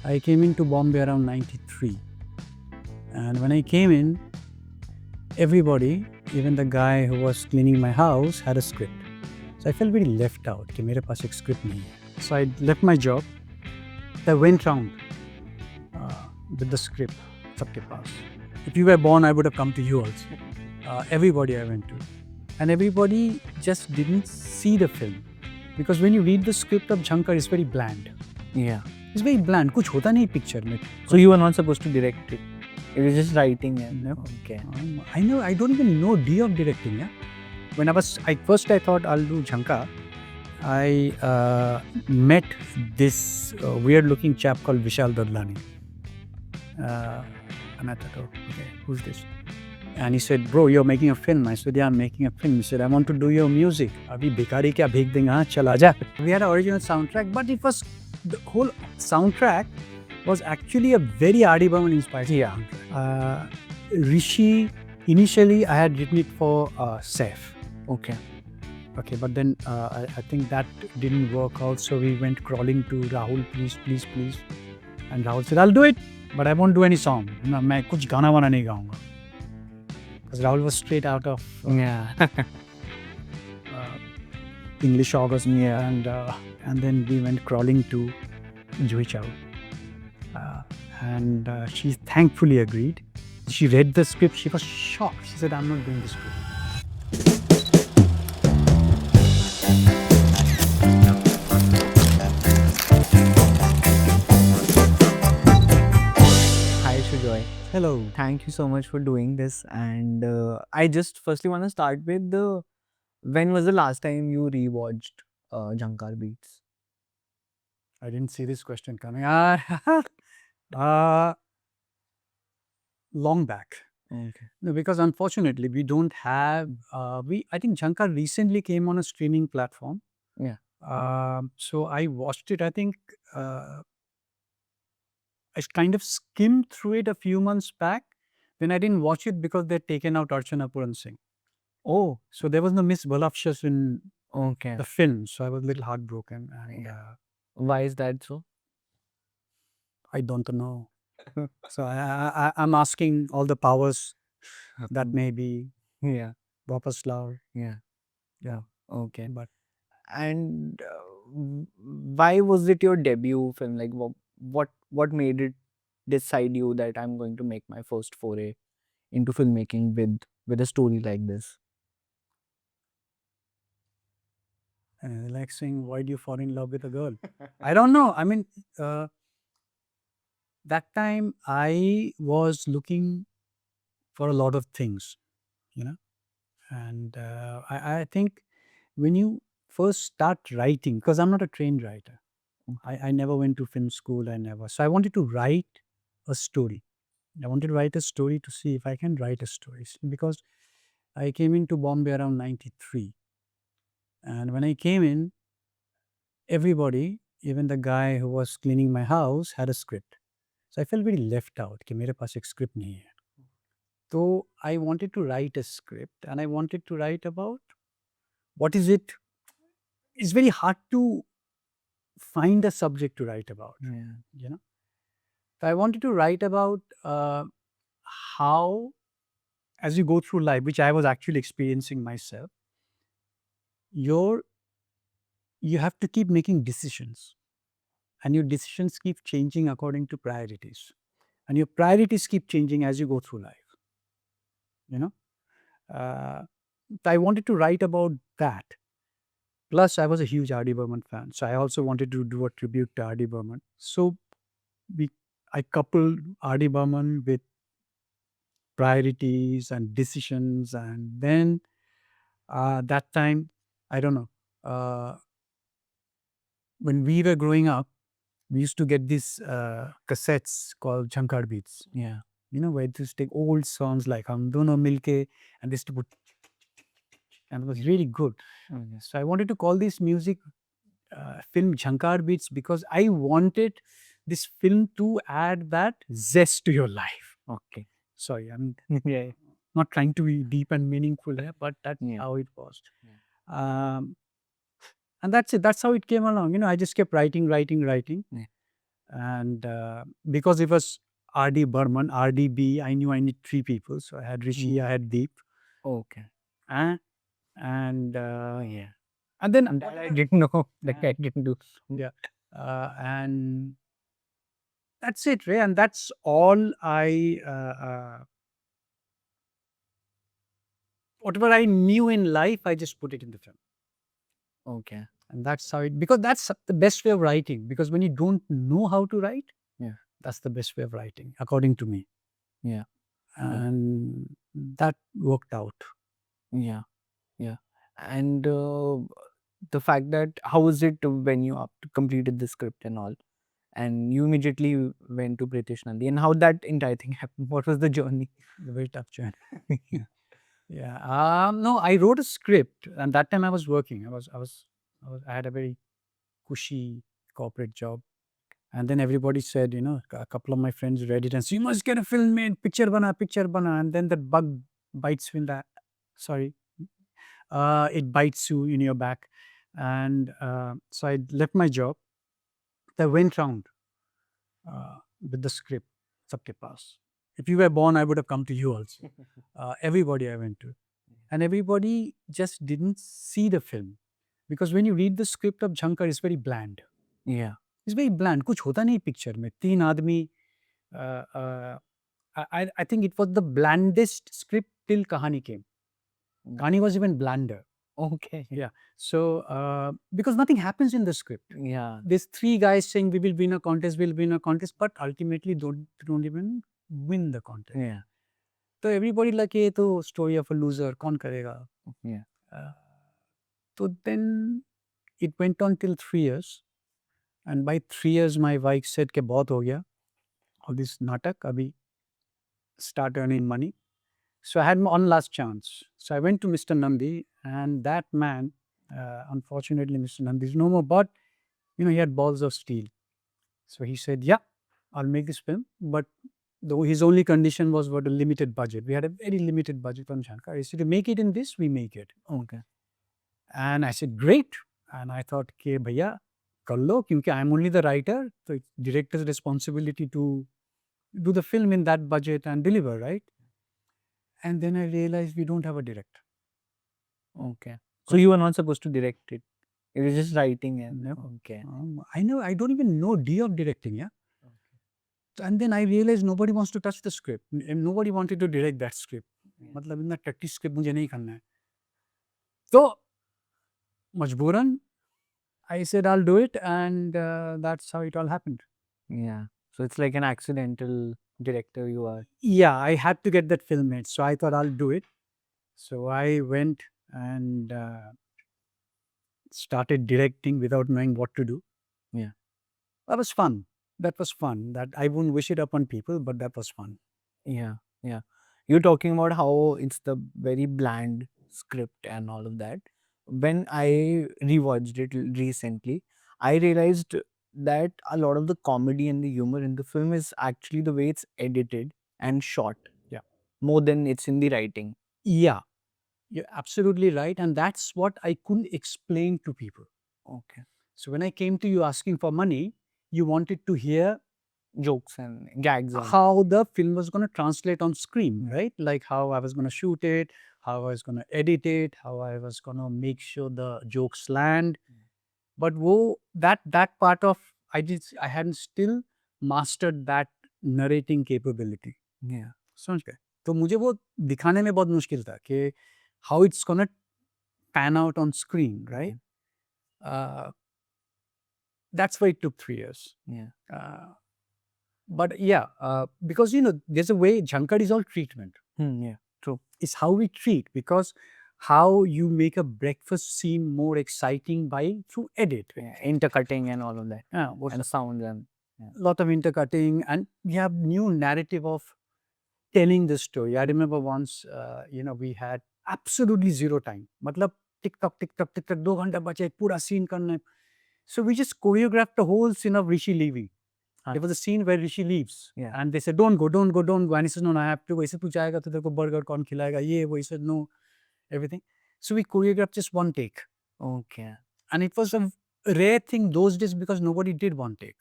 I came into Bombay around 93. And when I came in, everybody, even the guy who was cleaning my house, had a script. So I felt very left out. कि मेरे पास एक script नहीं है. So I left my job. I went round with the script. सबके पास. If you were born, I would have come to you also. Everybody I went to. And everybody just didn't see the film. Because when you read the script of Jhankar, it's very bland. Yeah. It's very bland. कुछ होता नहीं picture में. So you were not supposed to direct it. It was just writing and No. okay. I know. I don't even know D of directing. Yeah. When I thought I'll do Jhankar. I met this weird-looking chap called Vishal. And I thought, oh, okay, who's this? And he said, bro, you're making a film. I said, yeah, I'm making a film. He said, I want to do your music. Abhi bhikari kya bhek denga, haan, chal aaja. We had an original soundtrack, but it was, the whole soundtrack was actually a very R.D. Burman inspired soundtrack. Rishi, initially I had written it for Saif. Okay. Okay, but then I think that didn't work out. So we went crawling to Rahul, please. And Rahul said, I'll do it, but I won't do any song. No, मैं कुछ गाना वाना नहीं गाऊंगा. Because Rahul was straight out of English August, and then we went crawling to Juhi Chawla. And she thankfully agreed. She read the script. She was shocked. She said, I'm not doing this script. Hi Sujoy. Hello. Thank you so much for doing this. And I just firstly want to start with when was the last time you rewatched Jhankar Beats? I didn't see this question coming. Long back. Okay. No, because unfortunately we don't have. I think Jhankar recently came on a streaming platform. Yeah. So I watched it. I think I kind of skimmed through it a few months back. Then I didn't watch it because they'd taken out Archana Puran Singh. Oh. So there was no Miss Balafshas in Okay. the film. So I was a little heartbroken. And Why is that so? I don't know. So I'm asking all the powers that may be Yeah. Vapas Lao. Yeah. Yeah. Okay. But And why was it your debut film? Like what made it decide you that I'm going to make my first foray into filmmaking with a story like this? like saying, why do you fall in love with a girl? I don't know. I mean, that time I was looking for a lot of things, and I think when you first start writing, because I'm not a trained writer, I never went to film school, so I wanted to write a story. I wanted to write a story to see if I can write a story, because I came into Bombay around 93. And when I came in, everybody, even the guy who was cleaning my house, had a script. So I felt very left out कि मेरे पास एक script नहीं है. So I wanted to write a script, and I wanted to write about what is it. It's very hard to find a subject to write about. Yeah. So I wanted to write about how, as you go through life, which I was actually experiencing myself, you have to keep making decisions, and your decisions keep changing according to priorities, and your priorities keep changing as you go through life. I wanted to write about that. Plus, I was a huge R.D. Burman fan, so I also wanted to do a tribute to R.D. Burman. So I coupled R.D. Burman with priorities and decisions, and then that time, I don't know, when we were growing up, we used to get these cassettes called Jhankar Beats. Yeah. Where it used to take old songs like Hum Dono Milke, and this to put, and it was really good. So I wanted to call this music film Jhankar Beats because I wanted this film to add that zest to your life. Okay. Sorry, I'm not trying to be deep and meaningful here, but that's how it was. And that's it. That's how it came along. I just kept writing. Yeah. And because it was RD Burman, RDB, I knew I need three people. So I had Rishi, I had Deep, Okay. and yeah. And then And that I didn't know. Like Yeah. I didn't do. yeah, and that's it, Ray. And that's all whatever I knew in life, I just put it in the film. Okay. And that's how it, because that's the best way of writing. Because when you don't know how to write, Yeah. that's the best way of writing, according to me. Yeah. And that worked out. Yeah. Yeah. And the fact that how was it when you completed the script and all, and you immediately went to British Nandi, and how that entire thing happened? What was the journey? A very tough journey. Yeah. No, I wrote a script, and that time I was working. I had a very cushy corporate job. And then everybody said, a couple of my friends read it and said, you must get a film made, picture bana. And then that bug bites you in that, sorry, it bites you in your back. And so I left my job. I went round with the script, sabke paas. If you were born, I would have come to you also. Everybody I went to. And everybody just didn't see the film. Because when you read the script of Jhankar, it's very bland. Yeah. It's very bland. कुछ होता नहीं picture में. तीन आदमी. I think it was the blandest script till Kahani came. Kahani was even blander. Okay. Yeah. So because nothing happens in the script. Yeah. There's three guys saying we will win a contest, but ultimately don't even win the contest. Yeah. So everybody like ये तो story of a loser. कौन करेगा? Yeah. So then it went on till 3 years. And by 3 years, my wife said कि बहुत हो गया. All this natak, abhi start earning money. So I had one last chance. So I went to Mr. Nandi, and that man, unfortunately, Mr. Nandi is no more, but he had balls of steel. So he said, yeah, I'll make this film. But his only condition was what a limited budget. We had a very limited budget on Jhankar. He said, to make it in this, we make it. Okay. And I said, great. And I thought, okay, bhaiya, kar lo, kyunki I'm only the writer. So it's director's responsibility to do the film in that budget and deliver, right? And then I realized we don't have a director. Okay. So you were not supposed to direct it. It was just writing and No. okay. I don't even know D of directing, yeah. And then I realized nobody wants to touch the script. Nobody wanted to direct that script. मतलब इतना टट्टी script मुझे नहीं करना है. So मजबूरन I said I'll do it, and that's how it all happened. Yeah. So it's like an accidental director you are. Yeah, I had to get that film made, so I thought I'll do it. So I went and started directing without knowing what to do. Yeah. That was fun. That was fun. That I wouldn't wish it upon people, but that was fun. Yeah. Yeah. You're talking about how it's the very bland script and all of that. When I rewatched it recently, I realized that a lot of the comedy and the humor in the film is actually the way it's edited and shot. Yeah. More than it's in the writing. Yeah, you're absolutely right. And that's what I couldn't explain to people. Okay. So when I came to you asking for money, you wanted to hear Jokes and gags. And how the film was going to translate on screen, right? Like how I was going to shoot it, how I was going to edit it, how I was going to make sure the jokes land. But that part of I hadn't still mastered that narrating capability. yeah. समझ गए? तो मुझे वो दिखाने में बहुत मुश्किल था कि how it's gonna pan out on screen, right? That's why it took 3 years. Yeah. But yeah, because there's a way Jhankar is all treatment. Yeah. True. It's how we treat, because how you make a breakfast scene more exciting through edit. Yeah. Intercutting and all of that. Yeah, And sounds and lot of intercutting, and we have new narrative of telling the story. I remember once, we had absolutely zero time. मतलब tick tock, 2 घंटा बचे, पूरा scene करना है. So we just choreographed the whole scene of Rishi leaving. There was a scene where Rishi leaves, Yeah. and they said, "Don't go, don't go, don't go." And he says, "No, no, I have to go." ऐसे तू जाएगा तो तेरे को burger कौन खिलाएगा? ये वो. He said, "No," everything. So we choreographed just one take, okay. and it was a rare thing those days because nobody did one take.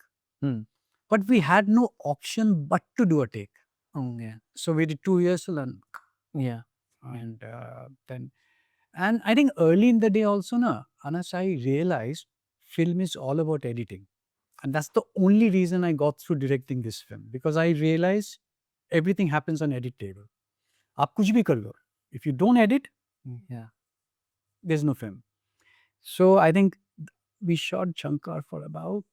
But we had no option but to do a take. Oh, yeah. So we did 2 years to learn. Yeah. And then, and I think early in the day also, Anas, I realized film is all about editing. And that's the only reason I got through directing this film. Because I realized everything happens on edit table. आप कुछ भी कर लो. If you don't edit, Yeah. there's no film. So I think we shot Jhankar for about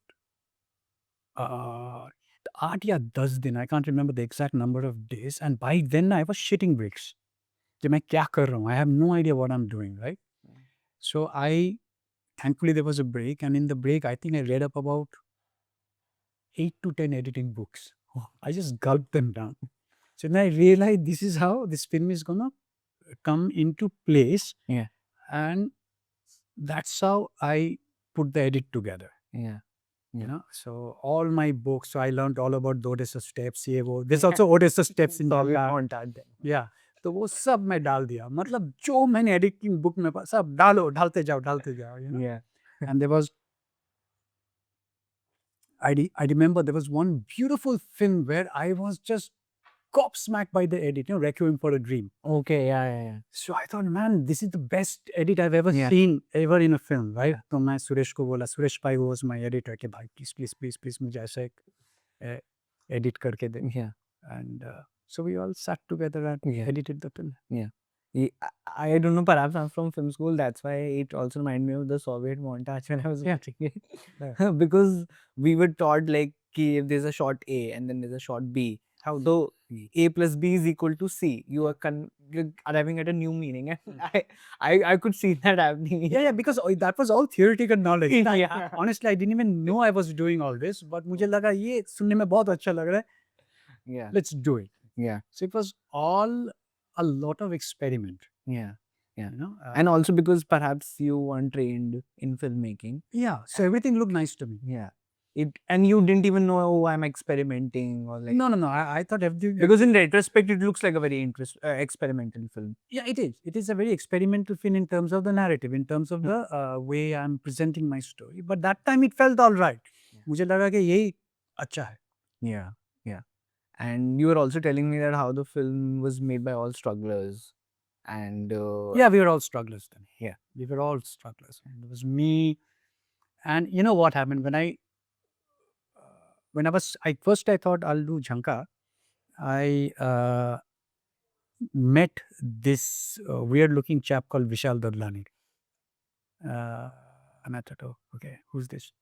8 या 10 दिन. I can't remember the exact number of days. And by then I was shitting bricks. कि मैं क्या कर रहा हूँ? I have no idea what I'm doing, right? So thankfully there was a break. And in the break, I think I read up about 8 to 10 editing books. I just gulped them down. So then I realized this is how this film is going to come into place. Yeah. And that's how I put the edit together. Yeah. You know, so all my books, so I learned all about the Odessa steps. There's also Odessa steps in Jhankar. Yeah. तो वो सब मैं डाल दिया. मतलब जो मैंने editing book में सब डालते जाओ, you know? Yeah. And there was, I remember there was one beautiful film where I was just gobsmacked by the edit, you know, Requiem for a Dream. Okay. Yeah. So I thought, man, this is the best edit I've ever Yeah. seen ever in a film, right? तो मैं सुरेश को बोला, सुरेश भाई was my editor कि भाई please मुझे ऐसा एक edit करके दे. Yeah. And so we all sat together and edited the film. Yeah. I don't know, perhaps I'm from film school. That's why it also reminded me of the Soviet montage when I was watching it. Because we were taught like कि if there's a shot A and then there's a shot B. So A plus B is equal to C. You are you're arriving at a new meaning. And I could see that happening. Yeah, because that was all theoretical knowledge. Yeah. Honestly, I didn't even know I was doing all this, but मुझे लगा ये सुनने में बहुत अच्छा लग रहा है. Yeah. Let's do it. Yeah. So it was all a lot of experiment. Yeah. Yeah. You know, And also because perhaps you weren't trained in filmmaking. Yeah. So everything looked nice to me. Yeah. And you didn't even know, oh, I'm experimenting or like. No. I thought everything. Because in retrospect, it looks like a very experimental film. Yeah, it is. It is a very experimental film in terms of the narrative, in terms of the way I'm presenting my story. But that time it felt all right. मुझे लगा कि यही अच्छा है. Yeah. And you were also telling me that how the film was made by all strugglers. And yeah, we were all strugglers then. Yeah. We were all strugglers. And it was me. And you know what happened when I thought I'll do Jhankar. I met this weird looking chap called Vishal Dadlani. And I thought, oh, okay, who's this?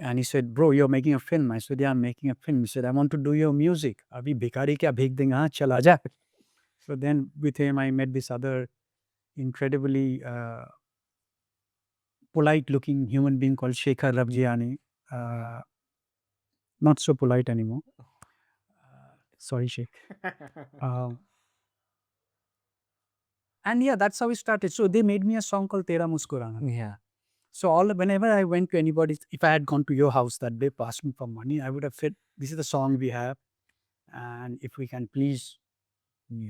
And he said, bro, you're making a film. I said, yeah, I'm making a film. He said, I want to do your music. Abhi bhikari kya bhek denga, haan, chal aaja. So then with him, I met this other incredibly polite looking human being called Shekhar. Not so polite anymore. Sorry, Sheikh. And yeah, that's how we started. So they made me a song called Tera Muskurana. Yeah. So whenever I went to anybody, if I had gone to your house that day, asked me for money, I would have said, this is the song we have. And if we can please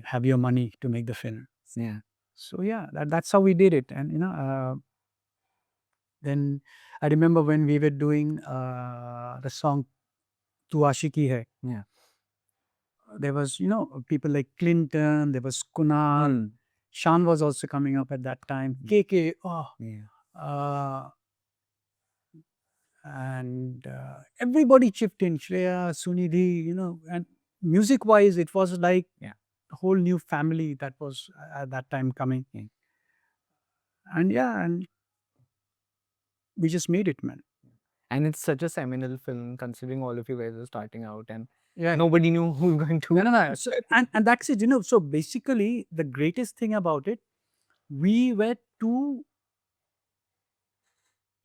have your money to make the film. Yeah. So yeah, that's how we did it. And you know, then I remember when we were doing the song Tu Aashiki Hai. Yeah. There was, you know, people like Clinton, there was Kunal, Shan was also coming up at that time, KK, and everybody chipped in, Shreya, Sunidhi, you know, and music wise, it was like a whole new family that was at that time coming. And and we just made it, man. And it's such a seminal film considering all of you guys are starting out and nobody knew who was going to. No. So, and that's it, you know. So basically, the greatest thing about it, we were too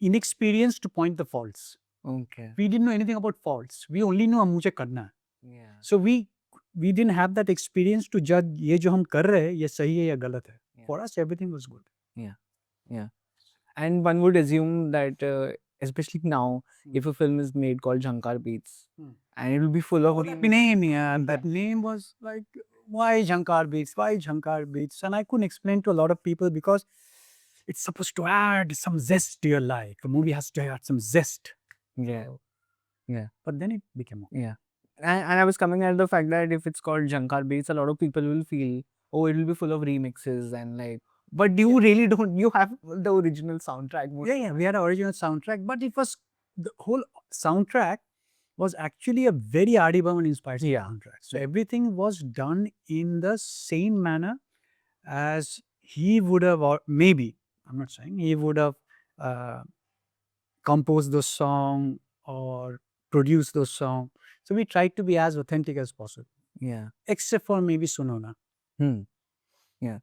inexperienced to point the faults. Okay. We didn't know anything about faults. We only knew मुझे करना है. Yeah. So we didn't have that experience to judge ये जो हम कर रहे हैं ये सही है या गलत है. For us, everything was good. Yeah. And one would assume that, especially now, if a film is made called Jhankaar Beats, and it will be full of that name, and that name was like, why Jhankar Beats? Why Jhankar Beats? And I couldn't explain to a lot of people because it's supposed to add some zest to your life. The movie has to add some zest. Yeah. Yeah. But then it became okay. Yeah. And I was coming at the fact that if it's called Jhankar Beats, a lot of people will feel, oh, it will be full of remixes and like, but you really don't, you have the original soundtrack. Yeah, we had an original soundtrack, but it was, the whole soundtrack was actually a very R.D. Burman inspired soundtrack. So everything was done in the same manner as he would have, or maybe, I'm not saying, he would have uh, composed the song or produced the song. So we tried to be as authentic as possible. Yeah. Except for maybe Sunona. Yeah.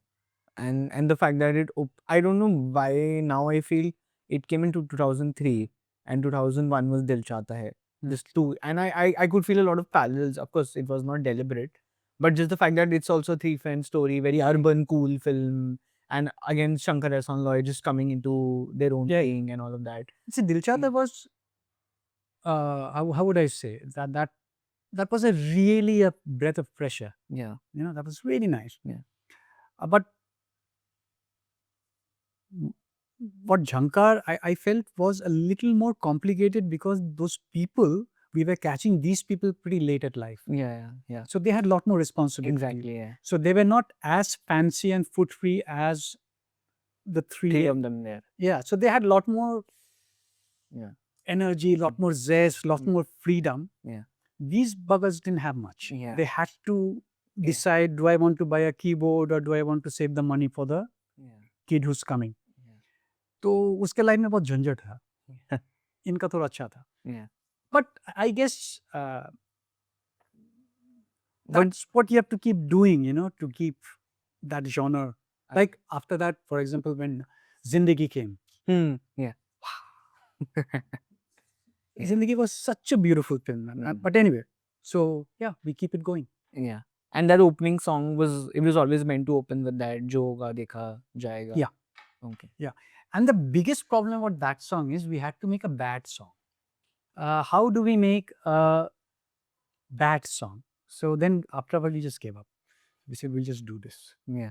And the fact that I don't know why now I feel it came into 2003 and 2001 was Dil Chahta Hai. Just two, and I could feel a lot of parallels. Of course, it was not deliberate, but just the fact that it's also a three-friend story, very urban, cool film, and again Shankar and Sholay just coming into their own thing and all of that. See, Dil Chahta was, how would I say, that was a really a breath of fresh air. Yeah. That was really nice. Yeah. But what Jhankar, I felt was a little more complicated because those people, we were catching these people pretty late at life. Yeah. So they had a lot more responsibility. Exactly. Yeah. So they were not as fancy and foot free as the three of them there. Yeah. So they had a lot more energy, a lot more zest, a lot more freedom. Yeah. These buggers didn't have much. Yeah. They had to decide, do I want to buy a keyboard or do I want to save the money for the kid who's coming? तो उसके life में बहुत झंझट था. इनका थोड़ा अच्छा था. But I guess that's what you have to keep doing, to keep that genre. Like after that, for example, when Zindagi came. Zindagi was such a beautiful film. But anyway, so yeah, we keep it going. Yeah. And that opening song was always meant to open with that Jo hoga dekha jayega. Yeah. Okay. Yeah. And the biggest problem about that song is we had to make a bad song. How do we make a bad song? So then after a while we just gave up. We said we'll just do this. Yeah.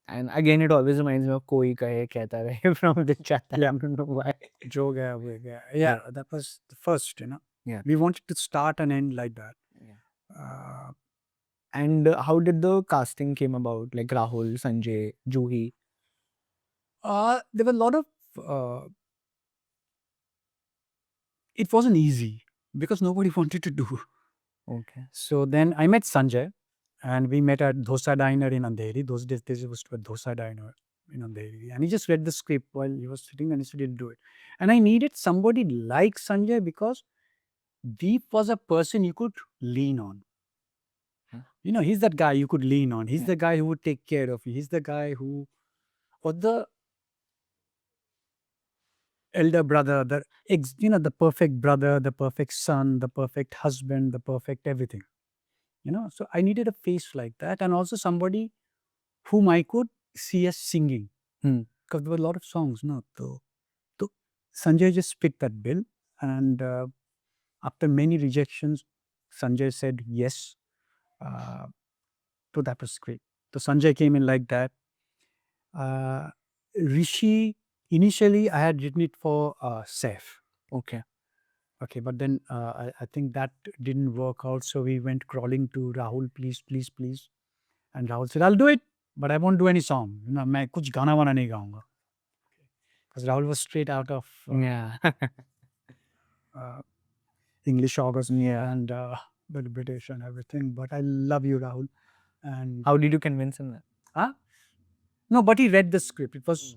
And again, it always reminds me of Koi Kahe Kehta Rahe from the chat. I don't know why. Jo gaya, wo gaya. Yeah, that was the first, Yeah. We wanted to start and end like that. Yeah. And how did the casting came about? Like Rahul, Sanjay, Juhi? There were a lot of... it wasn't easy because nobody wanted to do. Okay. So then I met Sanjay and we met at Dosa Diner in Andheri. Those days this was a Dosa Diner in Andheri. And he just read the script while he was sitting and he said he'll do it. And I needed somebody like Sanjay because Deep was a person you could lean on. He's that guy you could lean on. He's the guy who would take care of you. He's the guy who was the elder brother, the perfect brother, the perfect son, the perfect husband, the perfect everything. So I needed a face like that, and also somebody whom I could see as singing, because there were a lot of songs. No, so Sanjay just fit that bill, and after many rejections, Sanjay said yes. So that was great. So Sanjay came in like that. Rishi, initially I had written it for Saif. Okay. But then I think that didn't work out. So we went crawling to Rahul, please. And Rahul said, I'll do it, but I won't do any song. मैं कुछ गाना वाना नहीं गाऊंगा. Because Rahul was straight out of English August and the British and everything. But I love you, Rahul. And how did you convince him that? No, but he read the script. It was,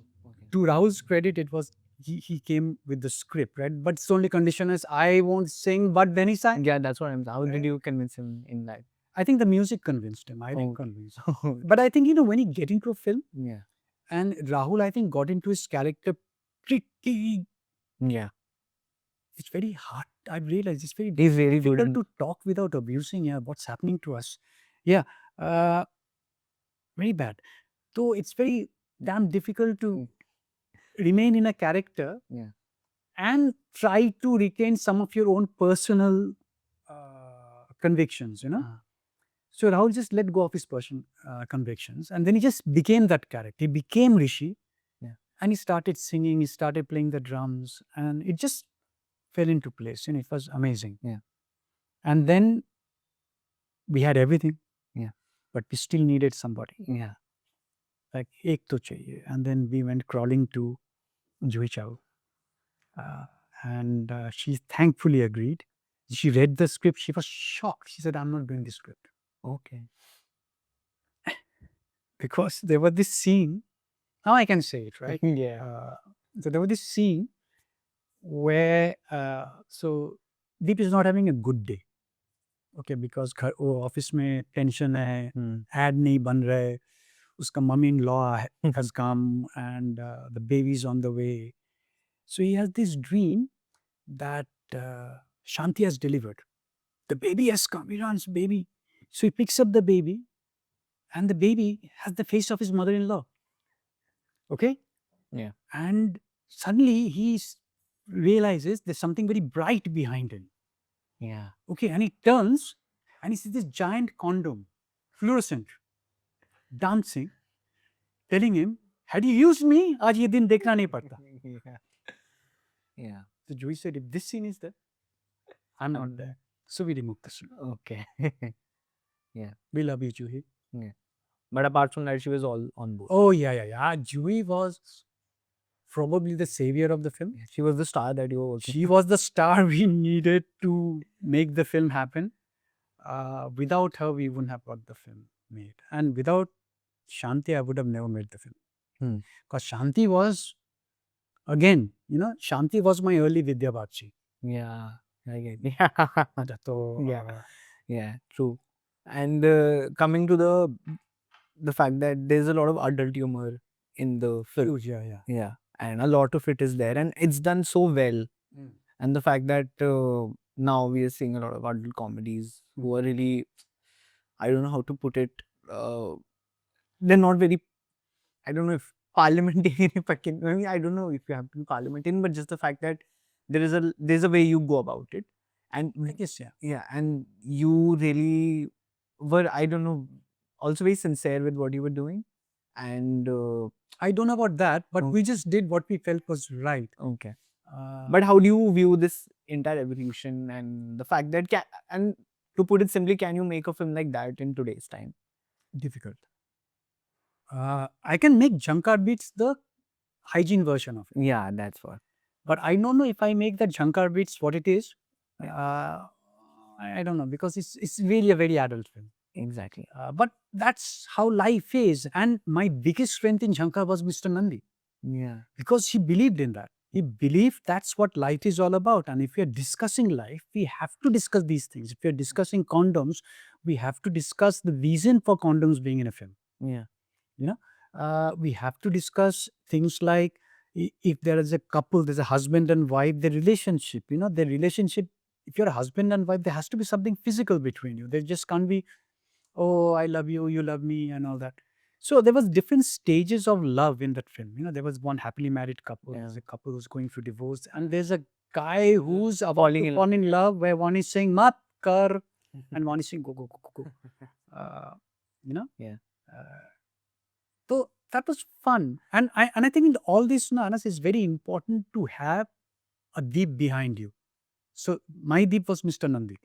to Rahul's credit, it was, he came with the script, right? But its only condition is I won't sing, but then he sang. Yeah, that's what I'm saying. How did you convince him in that? I think the music convinced him. I didn't convince him. But I think, when you get into a film, and Rahul, I think, got into his character pretty... Yeah. It's very hard. I've realized it's very very difficult to talk without abusing what's happening to us. Yeah. Very bad. So it's very damn difficult to remain in a character and try to retain some of your own personal convictions, So Rahul just let go of his personal convictions, and then he just became that character. He became Rishi, and he started singing, he started playing the drums, and it just fell into place. And it was amazing. Yeah. And then we had everything. Yeah. But we still needed somebody. Yeah. Like, ek to chahiye. And then we went crawling to Juhi Chawla. And she thankfully agreed. She read the script. She was shocked. She said, I'm not doing this script. Okay. Because there was this scene. Now I can say it, right? Yeah. So there was this scene where so Deep is not having a good day. Okay, because वो office में tension है, ad नहीं बन रहा है, उसका mother-in-law has come and the baby's on the way. So he has this dream that Shanti has delivered. The baby has come. He runs, baby. So he picks up the baby, and the baby has the face of his mother-in-law. Okay? Yeah. And suddenly he realizes there's something very bright behind him. Yeah. Okay, and he turns and he sees this giant condom, fluorescent, dancing, telling him, had you used me, aaj ye din dekhna nahi padta. Yeah. Yeah. So Juhi said, if this scene is there, I'm not there. So we removed the scene. Okay. Yeah. We love you, Juhi. Yeah. But apart from that, she was all on board. Oh, yeah. Juhi was probably the savior of the film. Yeah. She was the star that you were working. She was the star we needed to make the film happen. Without her, we wouldn't have got the film made. And without Shanti, I would have never made the film. Because Shanti was, again, Shanti was my early Vidya Bhachi. Yeah. I get it. Yeah. Yeah, true. And coming to the fact that there's a lot of adult humor in the film. Huge, yeah. Yeah. And a lot of it is there. And it's done so well. And the fact that now we are seeing a lot of adult comedies who are really, I don't know how to put it, they're not very, I don't know if parliamentarian, I don't know if you have to be parliamentarian, but just the fact that there's a way you go about it. And I guess, yeah. Yeah, and you really were, I don't know, also very sincere with what you were doing. And I don't know about that, but we just did what we felt was right. Okay. But how do you view this entire evolution and the fact that, and to put it simply, can you make a film like that in today's time? Difficult. I can make Jhankaar Beats the hygiene version of it. Yeah, that's what. But I don't know if I make that Jhankar Beats what it is. I don't know, because it's really a very adult film. Exactly. But that's how life is. And my biggest strength in Jhankar was Mr. Nandi. Yeah. Because he believed in that. He believed that's what life is all about. And if we are discussing life, we have to discuss these things. If we are discussing condoms, we have to discuss the reason for condoms being in a film. Yeah. We have to discuss things like, if there is a couple, there's a husband and wife, their relationship, if you're a husband and wife, there has to be something physical between you. There just can't be, oh, I love you, you love me, and all that. So there was different stages of love in that film. There was one happily married couple, there's a couple who's going through divorce, and there's a guy who's about to fall in love, where one is saying, mat kar, and one is saying, go. Yeah. So that was fun. And I think in all this, Anas, is very important to have a Deep behind you. So my Deep was Mr. Nandi.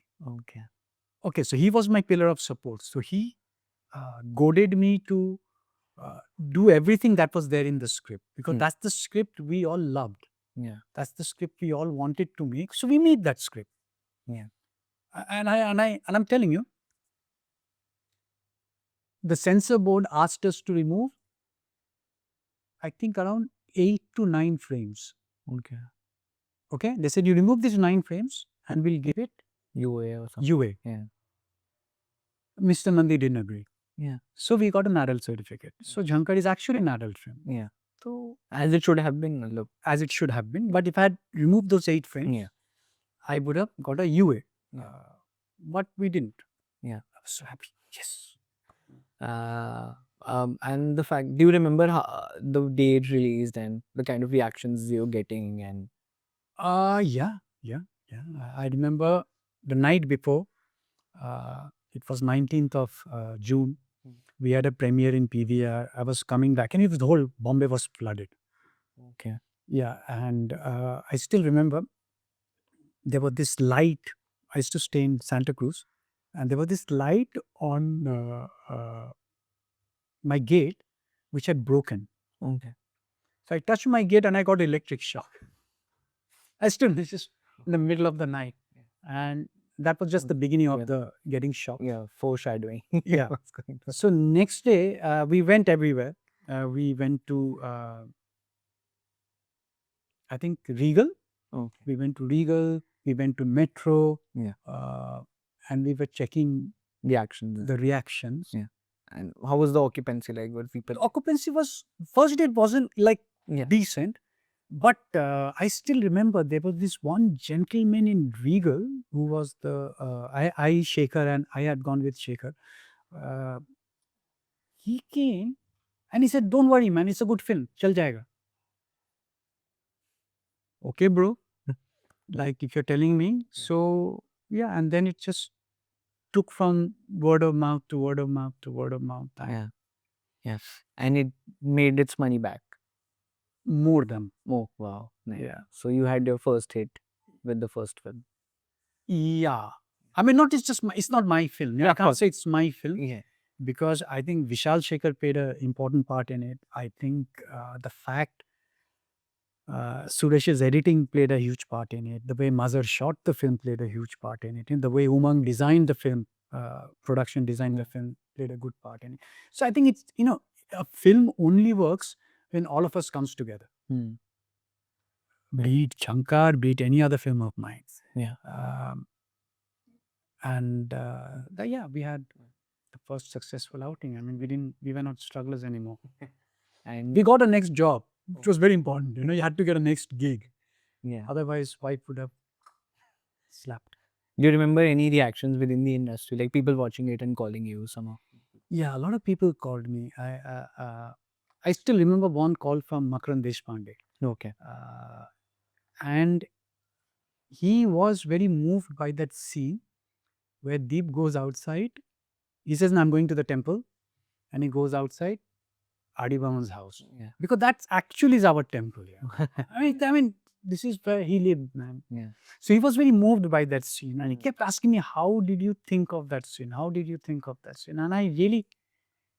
Okay, so he was my pillar of support. So he goaded me to do everything that was there in the script, because that's the script we all loved. Yeah. That's the script we all wanted to make. So we made that script. Yeah. And I'm telling you, the censor board asked us to remove, I think, around 8 to 9 frames. Okay. They said, you remove these 9 frames and we'll give it UA or something. UA. Yeah. Mr. Nandi didn't agree. Yeah. So we got an adult certificate. So Jhankar is actually an adult film. Yeah. So as it should have been. Look. As it should have been. But if I had removed those 8 frames, I would have got a UA. But we didn't. Yeah. I was so happy. Yes. And the fact, do you remember how, the day it released and the kind of reactions you're getting? And yeah. I remember the night before, it was 19th of June. We had a premiere in PVR. I was coming back, and the whole Bombay was flooded. Okay. Yeah, and I still remember there was this light. I used to stay in Santa Cruz, and there was this light on my gate, which had broken. Okay. So I touched my gate and I got electric shock. I still, this is in the middle of the night. And that was just the beginning of the getting shocked. Yeah, foreshadowing. Yeah. What's going on. So next day, we went everywhere. We went to, I think, Regal. Okay. We went to Regal. We went to Metro. Yeah. And we were checking The actions. the reactions. Yeah. And how was the occupancy like? Were people? The occupancy was, first it wasn't like Yeah. decent, but I still remember there was this one gentleman in Regal who was the, I Shekhar, and I had gone with Shekhar. He came and he said, "Don't worry, man, it's a good film. Chal jayega." Okay, bro. Like if you're telling me. So, yeah, and then it just took from word of mouth to word of mouth to word of mouth. Yeah. Yes. And it made its money back. More than. Oh, wow. Nice. Yeah. So you had your first hit with the first film. Yeah. I mean, not it's just my, it's not my film. Yeah, I of can't course. say it's my film Yeah. because I think Vishal Shekhar played an important part in it. I think the fact Suresh's editing played a huge part in it. The way Mazhar shot the film played a huge part in it. And the way Umang designed the film, production designed the film played a good part in it. So I think it's, a film only works when all of us comes together. Be it Jhankar, be it any other film of mine. Yeah. Yeah, we had the first successful outing. I mean, we were not strugglers anymore. And We got a next job, which was very important. You had to get a next gig. yeah. Otherwise, wife would have slapped. Do you remember any reactions within the industry, like people watching it and calling you somehow? Yeah, a lot of people called me. I still remember one call from Makran Deshpande. Okay. And he was very moved by that scene where Deep goes outside. He says, "No, I'm going to the temple." And he goes outside Adi Burman's house. Yeah. Because that's actually is our temple. Yeah. I mean, this is where he lived, man. Yeah. So he was very moved by that scene. And he kept asking me, "How did you think of that scene? How did you think of that scene?" And I really,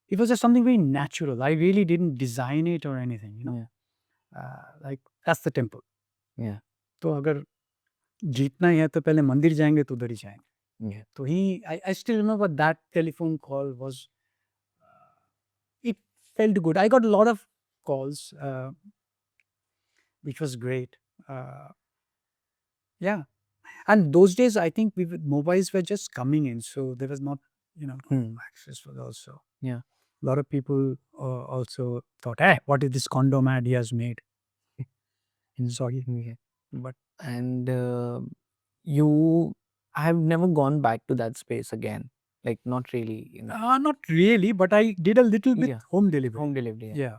it was just something very natural. I really didn't design it or anything, like, that's the temple. Yeah. तो अगर जीतना ही है तो पहले मंदिर जाएंगे तो उधर ही जाएंगे. Yeah. So I still remember that telephone call was, it felt good. I got a lot of calls, which was great. Yeah. And those days, I think mobiles were just coming in. So there was not, access for those. So Yeah. a lot of people also thought, "Hey, what is this condom ad he has made?" Sorry. Yeah. But And I have never gone back to that space again. Like, not really. not really, but I did a little bit Yeah. home delivery. Home delivery. Yeah.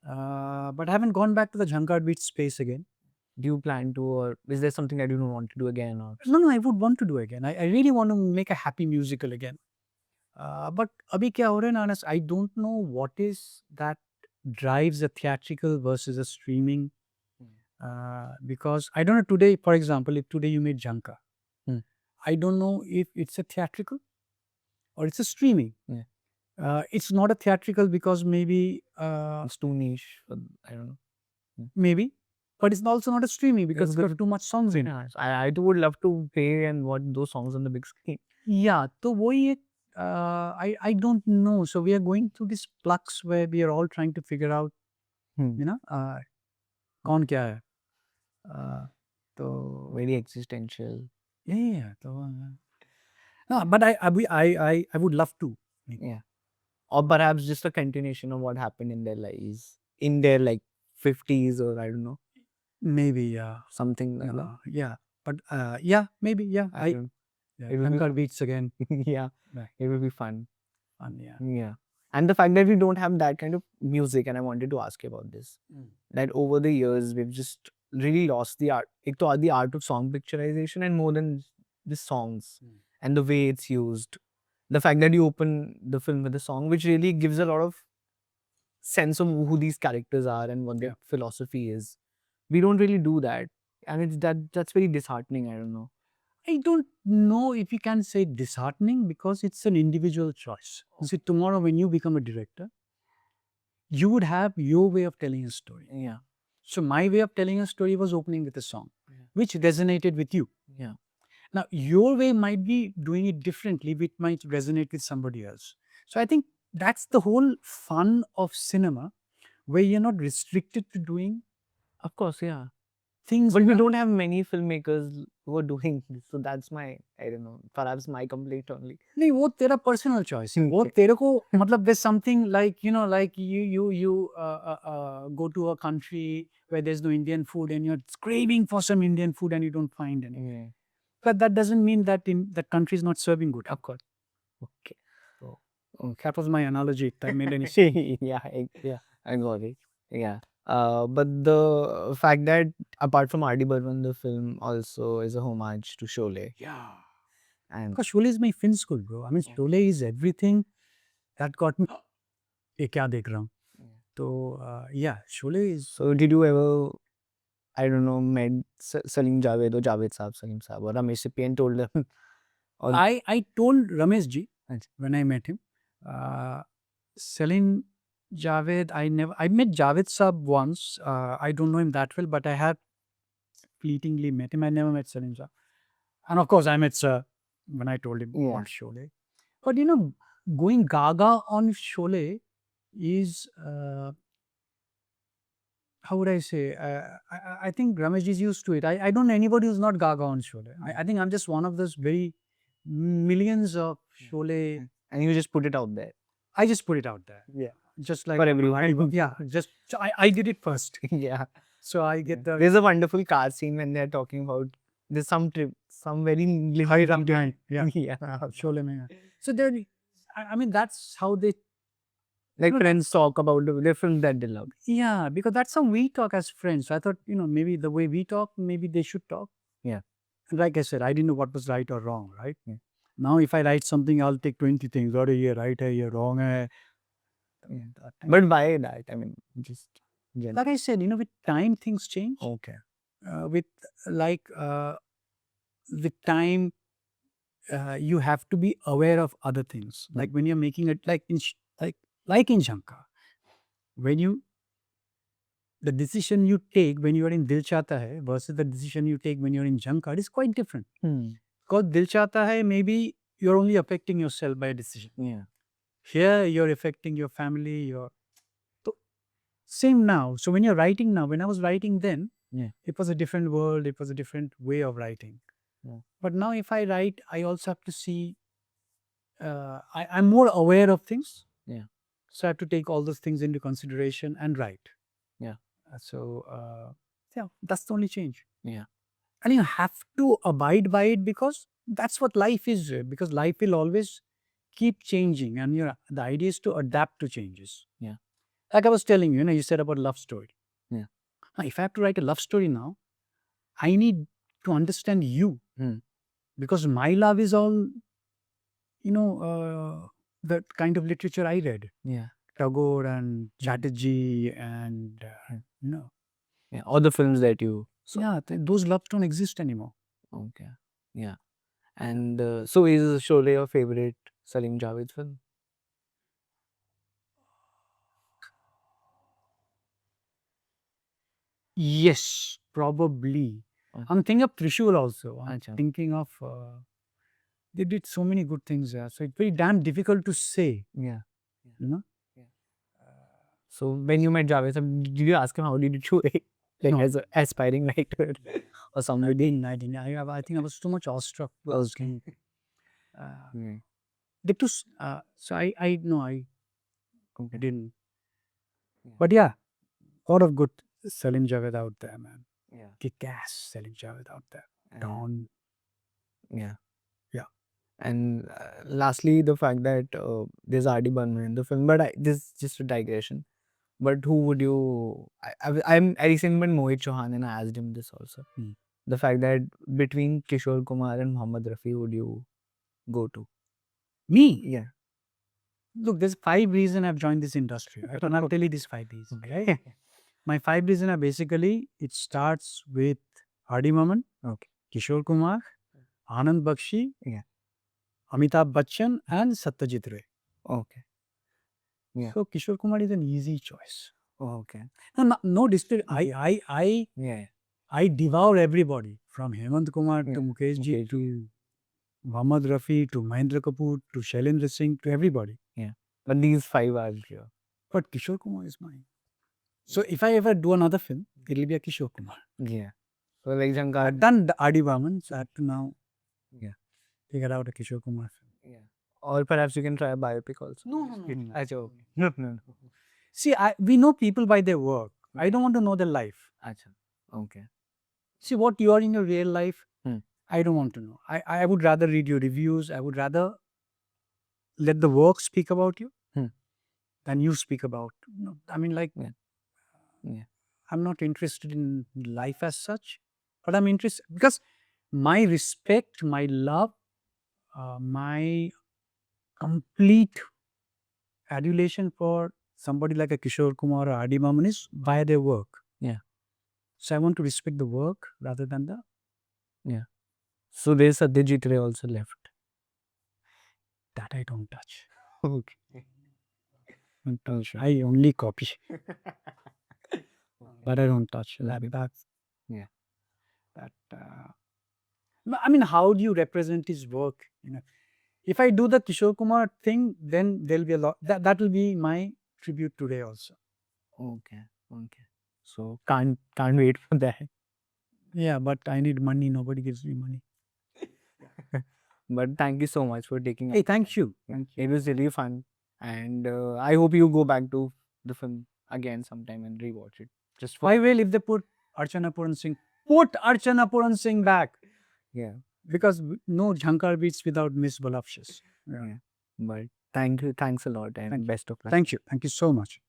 Yeah. But I haven't gone back to the Jhankar Beats space again. Do you plan to, or is there something that you don't want to do again? Or No, I would want to do again. I really want to make a happy musical again. But abhi kya ho raha hai na, I don't know what is that drives a theatrical versus a streaming. Because I don't know today, for example, if today you made Jhankar, I don't know if it's a theatrical or it's a streaming. Yeah. It's not a theatrical because maybe it's too niche. I don't know. maybe, but it's also not a streaming because there are too much songs in it. Yeah, I too would love to play and watch those songs on the big screen. Yeah, so wohi ek, I don't know. So we are going through this flux where we are all trying to figure out, कौन क्या है. तो Very existential. yeah. No, but I would love to. Yeah. Or perhaps just a continuation of what happened in their lives, in their like 50s, or I don't know, Maybe, yeah. something like that. Yeah. But yeah, maybe, yeah. I don't- Yeah, it will be Jhankar Beats again. yeah, Right. it will be fun. Yeah. Yeah. And the fact that we don't have that kind of music, and I wanted to ask you about this, that over the years we've just really lost the art, the art of song picturization, and more than the songs and the way it's used. The fact that you open the film with a song, which really gives a lot of sense of who these characters are and what their philosophy is. We don't really do that. And that's very disheartening. I don't know. I don't know if you can say disheartening because it's an individual choice. See, tomorrow when you become a director, you would have your way of telling a story. Yeah. So my way of telling a story was opening with a song, Yeah. which resonated with you. Yeah. Now, your way might be doing it differently, which might resonate with somebody else. So I think that's the whole fun of cinema, where you're not restricted to doing Of course, yeah. things. But we don't have many filmmakers who are doing this. So that's my, I don't know, perhaps my complaint only. नहीं वो तेरा personal choice है वो तेरे को मतलब there's something like like you go to a country where there's no Indian food and you're craving for some Indian food and you don't find any. Yeah. But that doesn't mean that in that country is not serving good. Of course. Okay. So Okay. that was my analogy. If that made any sense. Yeah, I got it. Yeah. But the fact that apart from R.D. Burman, the film also is a homage to Sholay. Yeah. And Because Sholay is my film school, bro. I mean, Sholay is everything that got me. ये क्या देख रहा हूँ? तो yeah, Sholay is. so did you ever, I don't know, met Salim Javed or Javed Saab, Salim Saab or Ramesh Sippy and told them? Or I told Ramesh ji अच्छा. when I met him. Salim Javed, I met Javed Saab once. I don't know him that well, but I have fleetingly met him. I never met Salim Saab. And of course, I met Sir when I told him Yeah. about Sholay. But going gaga on Sholay is, how would I say? I think Ramesh ji is used to it. I don't know anybody who's not gaga on Sholay. I think I'm just one of those very millions of Sholay. and you just put it out there. I just put it out there. Yeah. Just like For everyone. Yeah, so I did it first. Yeah. So I get the There's a wonderful car scene when they're talking about there's some very high ram behind. Yeah, yeah. Sholay mein. So there, I mean, that's how they. Like friends talk about the film that they love. Yeah, because that's how we talk as friends. So I thought, maybe the way we talk, maybe they should talk. Yeah. And like I said, I didn't know what was right or wrong, right? Yeah. Now, if I write something, I'll take 20 things. Or ye right hai, ye wrong hai. Yeah. But why that? I mean, just Like I said, with time things change. okay. With time, you have to be aware of other things. Like when you're making it, like in Jhankar, the decision you take when you are in Dil Chahta Hai versus the decision you take when you're in Jhankar is quite different. Because Dil Chahta Hai, maybe you're only affecting yourself by a decision. Yeah. Here, you're affecting your family, same now. So when you're writing now, when I was writing then, it was a different world, it was a different way of writing. Yeah. But now if I write, I also have to see, I'm more aware of things. Yeah. So I have to take all those things into consideration and write. Yeah. Yeah, that's the only change. Yeah. And you have to abide by it because that's what life is. Because life will always keep changing, and the idea is to adapt to changes. Yeah. Like I was telling you, you said about love story. Yeah. Now, if I have to write a love story now, I need to understand you. Because my love is all, the kind of literature I read. Yeah. Tagore and Chatterjee and, Yeah. All the films that you saw. Yeah, those loves don't exist anymore. Okay. Yeah. And so is Sholay your favorite Salim Javed film? Yes, probably. Okay. I'm thinking of Trishul also. I'm Acha. thinking of, they did so many good things there. So it's very damn difficult to say. Yeah. So when you met Javed, did you ask him how did you do it? Like No. as an aspiring writer or somebody? I didn't. I think I was too much awestruck. Okay. So I Okay. didn't. Yeah. But yeah, a lot of good Salim Javed out there, man. Yeah. Kick-ass Salim Javed out there. And- Dawn. Yeah. Yeah. And lastly, the fact that there's R.D. Burman in the film, but this is just a digression. But who would you? I recently met Mohit Chauhan and I asked him this also. The fact that between Kishore Kumar and Mohammad Rafi, would you go to? Me? Yeah. Look, there's 5 reasons I've joined this industry. Right? And I'll tell you these 5 reasons. Right? My 5 reasons are basically, it starts with R.D. Burman, Okay. Kishore Kumar, Anand Bakshi, Yeah. Amitabh Bachchan, and Satyajit Ray. Okay. Yeah. So Kishore Kumar is an easy choice. Okay. No disrespect. Yeah. I devour everybody from Hemant Kumar to Yeah. Mukesh ji Mukesh. to Mohammad Rafi to Mahendra Kapoor to Shailendra Singh to everybody. Yeah. But these 5 are here. But Kishore Kumar is mine. So if I ever do another film, it will be a Kishore Kumar. Yeah. So like Jhankar. I've done the R.D. Burman, so I have to now Yeah. figure out a Kishore Kumar film. Yeah. Or perhaps you can try a biopic also. No. Acha, okay. No. See, we know people by their work. I don't want to know their life. Acha. Okay. See, what you are in your real life, Hmm. I don't want to know. I would rather read your reviews. I would rather let the work speak about you than you speak about. No, I mean, like, Yeah. I'm not interested in life as such, but I'm interested because my respect, my love, my complete adulation for somebody like a Kishore Kumar or R.D. Burman is via their work. Yeah. So I want to respect the work rather than the. Yeah. So there's Satyajit Ray also left. That I don't touch. Okay. Don't touch. I only copy. But I don't touch. That. Yeah. That. I mean, how do you represent his work? You know, if I do the Kishore Kumar thing, then there'll be a lot. That will be my tribute today also. Okay. So can't wait for that. Yeah, but I need money. Nobody gives me money. But thank you so much for taking. Hey, thank you. It was really fun, and I hope you go back to the film again sometime and rewatch it. Just for I will if they put Archana Puran Singh. Put Archana Puran Singh back. Yeah. Because no Jhankar Beats without Miss Voluptuous. Yeah. But thanks a lot, and best of luck. Thank you so much.